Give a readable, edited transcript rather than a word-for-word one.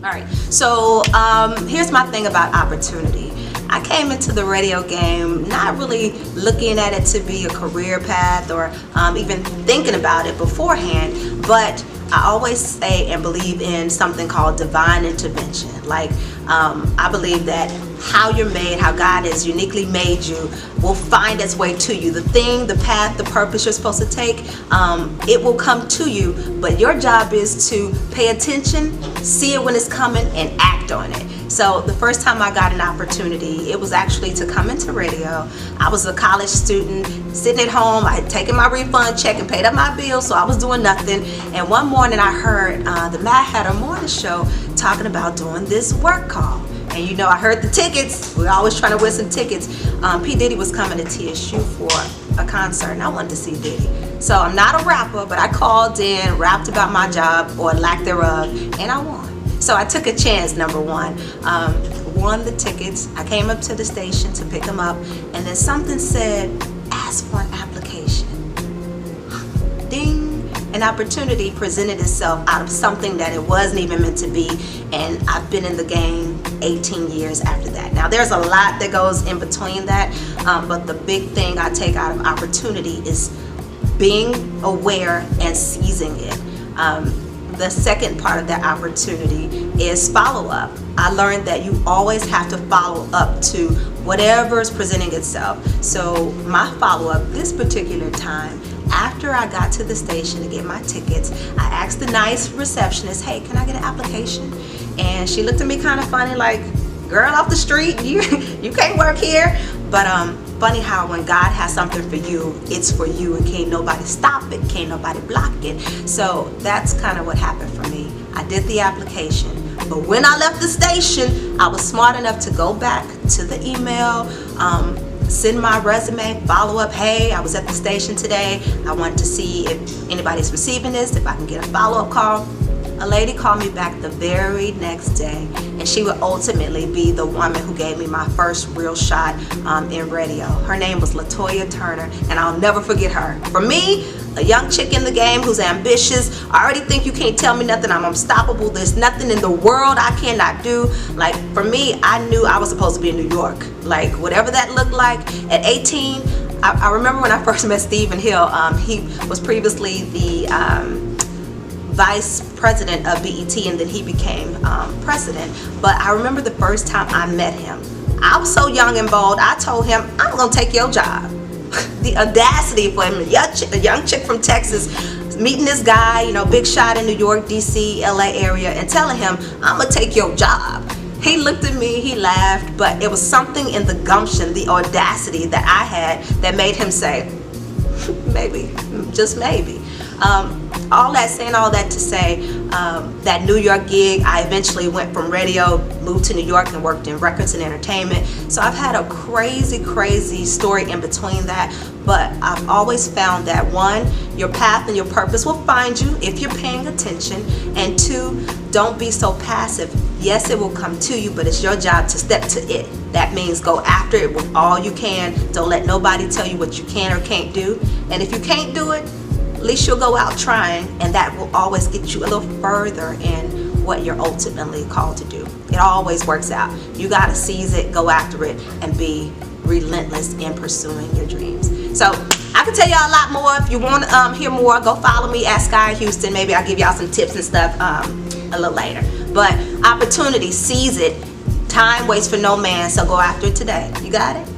All right, so here's my thing about opportunity. I came into the radio game not really looking at it to be a career path or even thinking about it beforehand, but I always say and believe in something called divine intervention. Like, I believe that how you're made, how God has uniquely made you, will find its way to you. The thing, the path, the purpose you're supposed to take, it will come to you, but your job is to pay attention, see it when it's coming, and act on it. So the first time I got an opportunity, it was actually to come into radio. I was a college student sitting at home. I had taken my refund check and paid up my bills, so I was doing nothing. And one morning I heard the Mad Hatter morning show talking about doing this work call. And you know, I heard the tickets. We're always trying to win some tickets. P. Diddy was coming to TSU for a concert, and I wanted to see Diddy. So I'm not a rapper, but I called in, rapped about my job or lack thereof, and I won. So I took a chance, number one. Won the tickets. I came up to the station to pick them up, and then something said, ask for an application. Ding! An opportunity presented itself out of something that it wasn't even meant to be, and I've been in the game 18 years after that. Now there's a lot that goes in between that, but the big thing I take out of opportunity is being aware and seizing it. The second part of that opportunity is follow-up. I learned that you always have to follow up to whatever is presenting itself. So my follow-up this particular time, after I got to the station to get my tickets, I asked the nice receptionist, hey, can I get an application? And she looked at me kind of funny, like, girl off the street, you can't work here. But funny how when God has something for you, it's for you, and can't nobody stop it, can't nobody block it. So that's kind of what happened for me. I did the application, but when I left the station, I was smart enough to go back to the email, send my resume, follow up, hey, I was at the station today, I wanted to see if anybody's receiving this, if I can get a follow-up call. A lady called me back the very next day, and she would ultimately be the woman who gave me my first real shot in radio. Her name was LaToya Turner, and I'll never forget her. For me, a young chick in the game who's ambitious, I already think you can't tell me nothing, I'm unstoppable, there's nothing in the world I cannot do. Like, for me, I knew I was supposed to be in New York. Like, whatever that looked like. At 18, I remember when I first met Stephen Hill, he was previously the vice president of BET, and then he became president. But I remember the first time I met him, I was so young and bold, I told him, I'm gonna take your job. The audacity for him, a young chick from Texas, meeting this guy, you know, big shot in New York, DC, LA area, and telling him, I'm gonna take your job. He looked at me, he laughed, but it was something in the gumption, the audacity that I had that made him say, maybe, just maybe. All that, saying all that to say, that New York gig, I eventually went from radio, moved to New York, and worked in records and entertainment. So I've had a crazy story in between that, but I've always found that one, your path and your purpose will find you if you're paying attention, and two, don't be so passive. Yes, it will come to you, but it's your job to step to it. That means go after it with all you can. Don't let nobody tell you what you can or can't do, and if you can't do it, at least you'll go out trying, and that will always get you a little further in what you're ultimately called to do. It always works out. You gotta seize it, go after it, and be relentless in pursuing your dreams. So I can tell y'all a lot more. If you want to hear more, go follow me at Sky Houston. Maybe I'll give y'all some tips and stuff a little later. But opportunity, seize it. Time waits for no man, so go after it today. You got it?